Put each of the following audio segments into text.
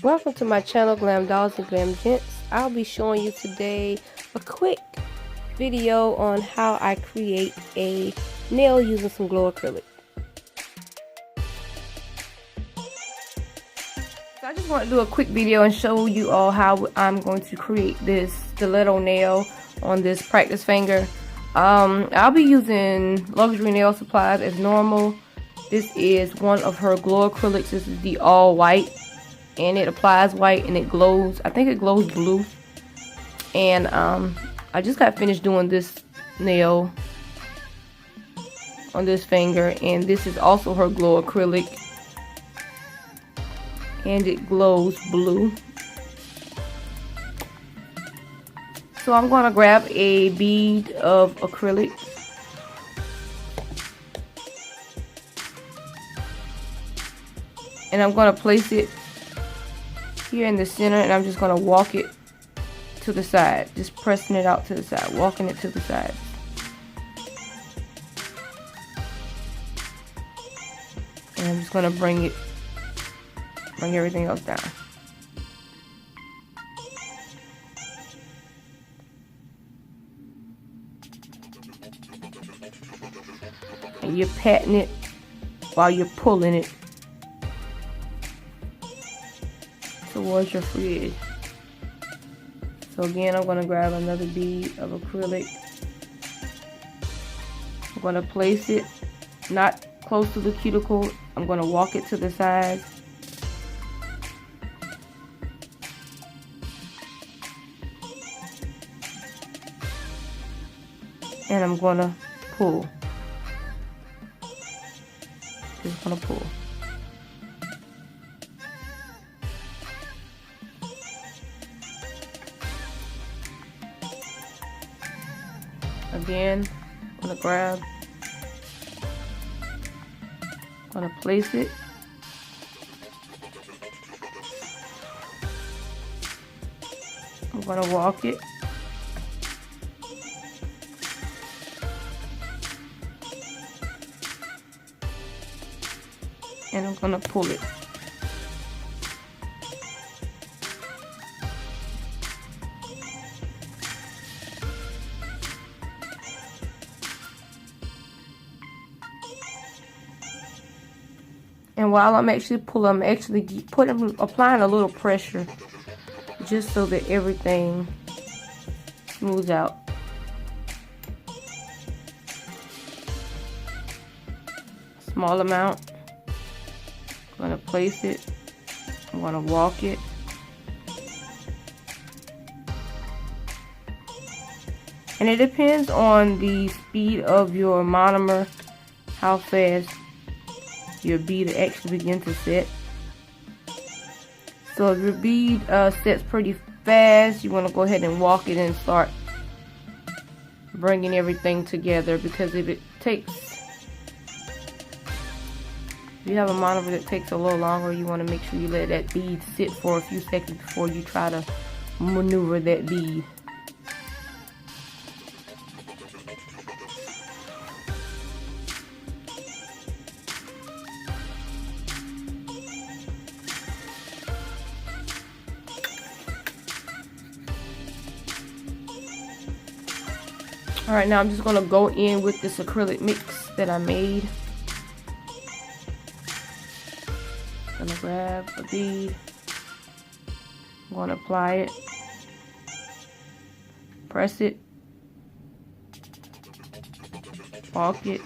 Welcome to my channel, Glam Dolls and Glam Gents. I'll be showing you today a quick video on how I create a nail using some glow acrylic. So I just want to do a quick video and show you all how I'm going to create this stiletto nail on this practice finger. I'll be using luxury nail supplies as normal. This is one of her glow acrylics. This is the all white. And it applies white and it glows. I think it glows blue. And I just got finished doing this nail on this finger, and this is also her glow acrylic, and it glows blue. So I'm gonna grab a bead of acrylic, and I'm gonna place it here in the center, and I'm just going to walk it to the side, just pressing it out to the side, walking it to the side. And I'm just going to bring everything else down. And you're patting it while you're pulling it towards your fridge. So again, I'm going to grab another bead of acrylic. I'm going to place it not close to the cuticle. I'm going to walk it to the side. And I'm going to pull. Just going to pull. Again, I'm going to grab, I'm going to place it, I'm going to walk it, and I'm going to pull it. And while I'm actually pulling, I'm actually applying a little pressure just so that everything smooths out. Small amount. I'm going to place it. I'm going to walk it. And it depends on the speed of your monomer, how fast your bead actually begin to set. So if your bead sets pretty fast, you want to go ahead and walk it and start bringing everything together, because if you have a monomer that takes a little longer, you want to make sure you let that bead sit for a few seconds before you try to maneuver that bead. Alright, now I'm just going to go in with this acrylic mix that I made. I'm going to grab a bead. I'm going to apply it. Press it. Walk it.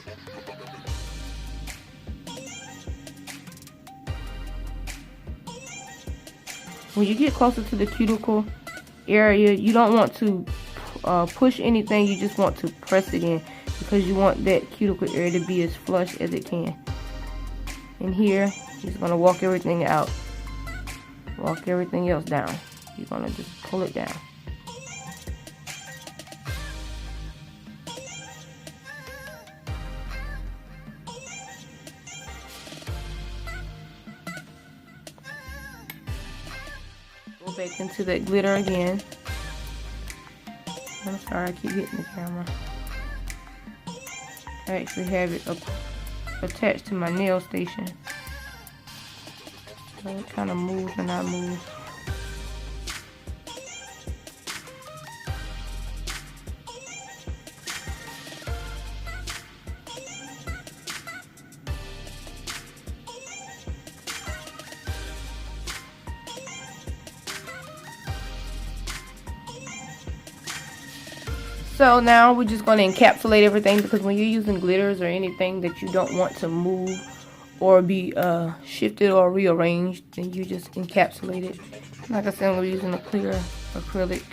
When you get closer to the cuticle area, you don't want to push anything, you just want to press it in, because you want that cuticle area to be as flush as it can. And here, you're just going to walk everything out. Walk everything else down. You're going to just pull it down. Go back into that glitter again. I'm sorry, I keep hitting the camera. I actually have it attached to my nail station. So it kind of moves when I move. So now we're just going to encapsulate everything, because when you're using glitters or anything that you don't want to move or be shifted or rearranged, then you just encapsulate it. Like I said, we're using a clear acrylic.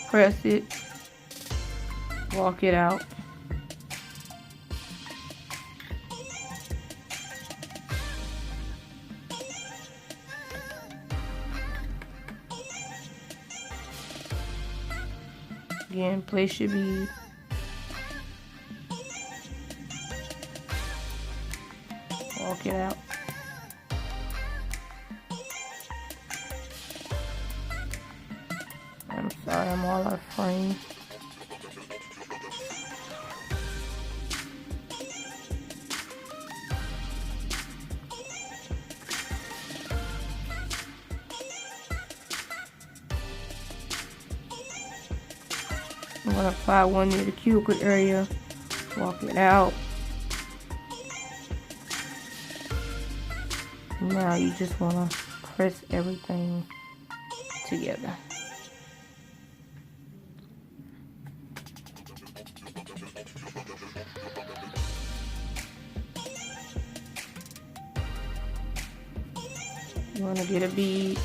Press it, walk it out. Again, place your bead. Walk it out. I'm sorry, I'm all out of frame. I'm going to apply one near the cuticle area, walk it out. Now you just want to press everything together. You want to get a bead.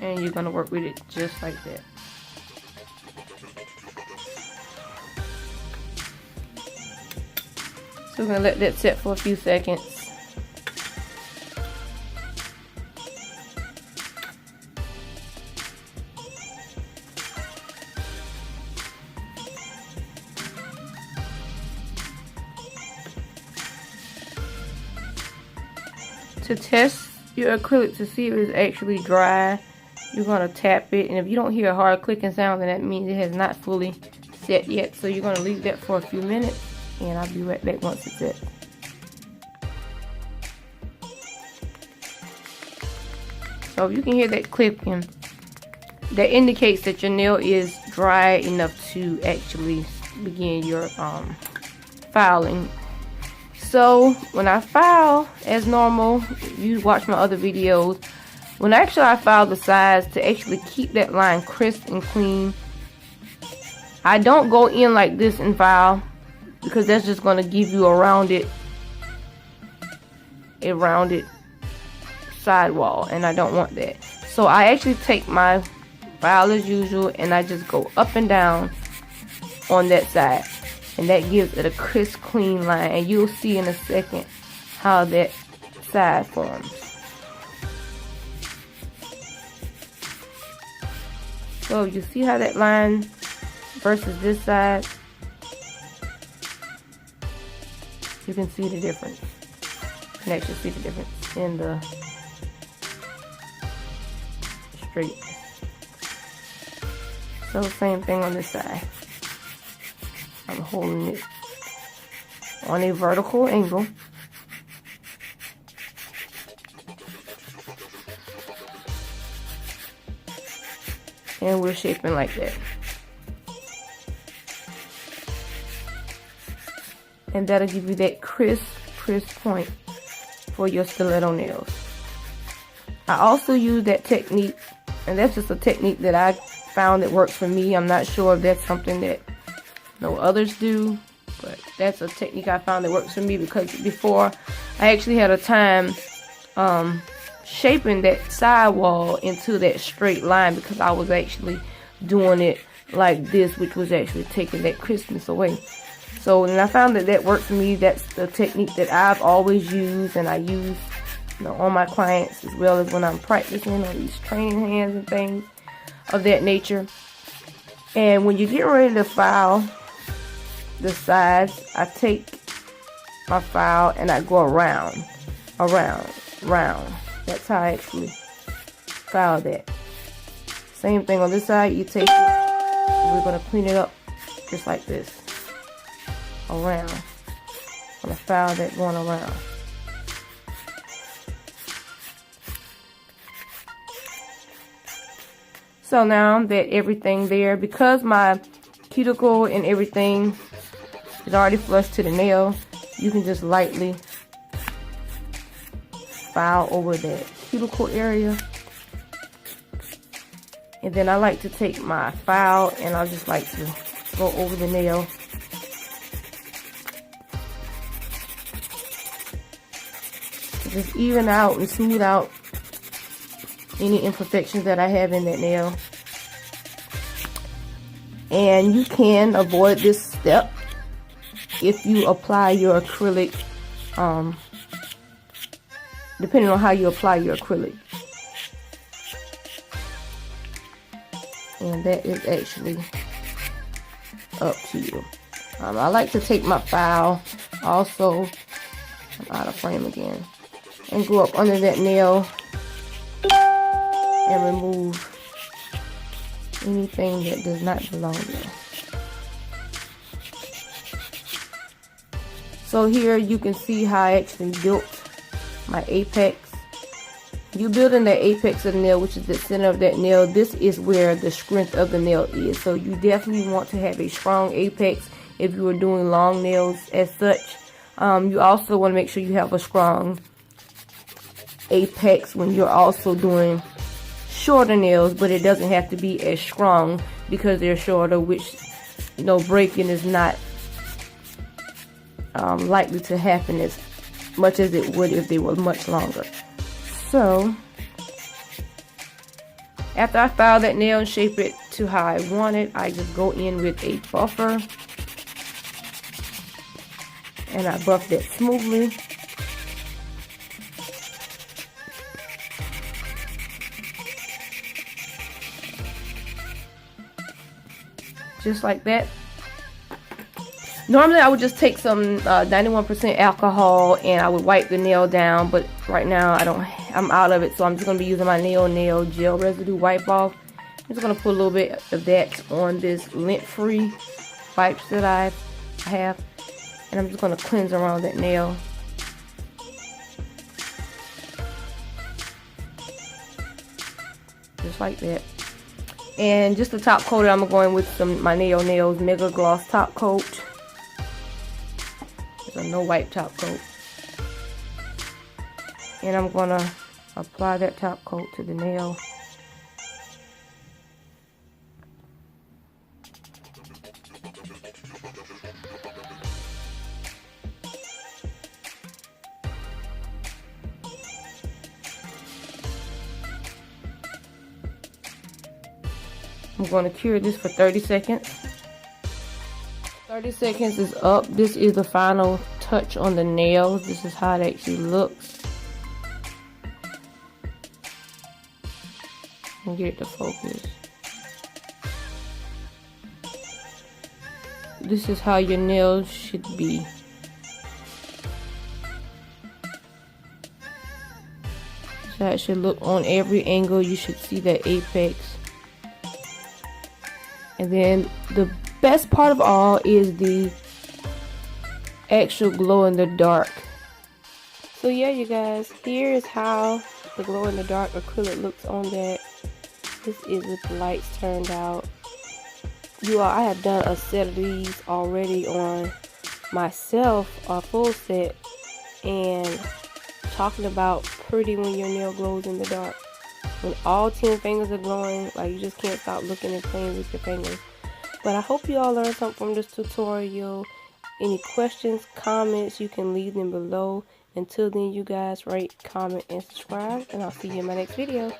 And you're going to work with it just like that. So we're going to let that set for a few seconds. To test your acrylic to see if it's actually dry, you're going to tap it, and if you don't hear a hard clicking sound, then that means it has not fully set yet. So you're going to leave that for a few minutes, and I'll be right back once it's set. So if you can hear that clicking, that indicates that your nail is dry enough to actually begin your filing. So when I file as normal, you watch my other videos, when actually I file the sides to actually keep that line crisp and clean, I don't go in like this and file, because that's just going to give you a rounded sidewall, and I don't want that. So I actually take my file as usual, and I just go up and down on that side, and that gives it a crisp, clean line, and you'll see in a second how that side forms. So you see how that line versus this side, you can see the difference. You can actually see the difference in the straight. So same thing on this side. I'm holding it on a vertical angle. And we're shaping like that. And that'll give you that crisp point for your stiletto nails. I also use that technique, and that's just a technique that I found that works for me. I'm not sure if that's something that no others do, but that's a technique I found that works for me, because before I actually had a time shaping that sidewall into that straight line, because I was actually doing it like this, which was actually taking that crispness away. So when I found that that worked for me, that's the technique that I've always used, and I use, you know, on my clients, as well as when I'm practicing on these training hands and things of that nature. And when you get ready to file the sides, I take my file and I go around. That's how I actually file that. Same thing on this side. You take it, and we're gonna clean it up just like this. Around. I'm gonna file that going around. So now that everything there, because my cuticle and everything is already flush to the nail, you can just lightly file over that cuticle area. And then I like to take my file and I just like to go over the nail. Just even out and smooth out any imperfections that I have in that nail. And you can avoid this step if you apply your acrylic, depending on how you apply your acrylic. And that is actually up to you. I like to take my file also, I'm out of frame again, and go up under that nail and remove anything that does not belong there. So here you can see how I actually built my apex. You're building the apex of the nail, which is the center of that nail. This is where the strength of the nail is. So you definitely want to have a strong apex if you are doing long nails as such. You also want to make sure you have a strong apex when you're also doing shorter nails, but it doesn't have to be as strong because they're shorter, which, you know, breaking is not likely to happen as much as it would if they were much longer. So after I file that nail and shape it to how I want it, I just go in with a buffer and I buff that smoothly. Just like that. Normally I would just take some 91% alcohol and I would wipe the nail down, but right now I'm out of it, so I'm just going to be using my nail gel residue wipe off. I'm just going to put a little bit of that on this lint-free wipes that I have, and I'm just going to cleanse around that nail. Just like that. And just to top coat it, I'm going with my Nails Mega Gloss top coat. It's a no wipe top coat. And I'm going to apply that top coat to the nail. I'm going to cure this for 30 seconds. 30 seconds is up. This is the final touch on the nails. This is how it actually looks. And get it to focus. This is how your nails should be. So it should look on every angle. You should see that apex. And then the best part of all is the actual glow in the dark. So yeah, you guys, here is how the glow in the dark acrylic looks on that. This is with the lights turned out. You all, I have done a set of these already on myself, a full set, and talking about pretty when your nail glows in the dark. when all 10 fingers are glowing. Like, you just can't stop looking and playing with your fingers. But I hope you all learned something from this tutorial. Any questions, comments, you can leave them below. Until then, you guys rate, comment, and subscribe, and I'll see you in my next video.